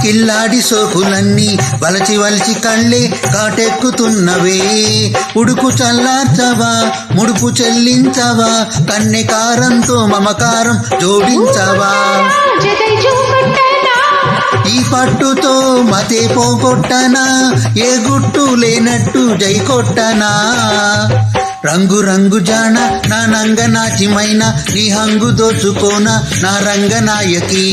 కిల్లాడి సోకులన్నీ వలచి వలచి కళ్ళే కాటెక్కుతున్నవే. ఉడుకు చల్లార్చవా ముడుపు చెల్లించవా, కన్నె కారంతో మమకారం జోడించవా. ఈ పట్టుతో మతే పోగొట్టనా, ఏ గుట్టు లేనట్టు జై కొట్టనా. రంగు రంగు జాన నా నంగ నాచిమైన, నీ హంగు దోచుకోన నా రంగనాయకి.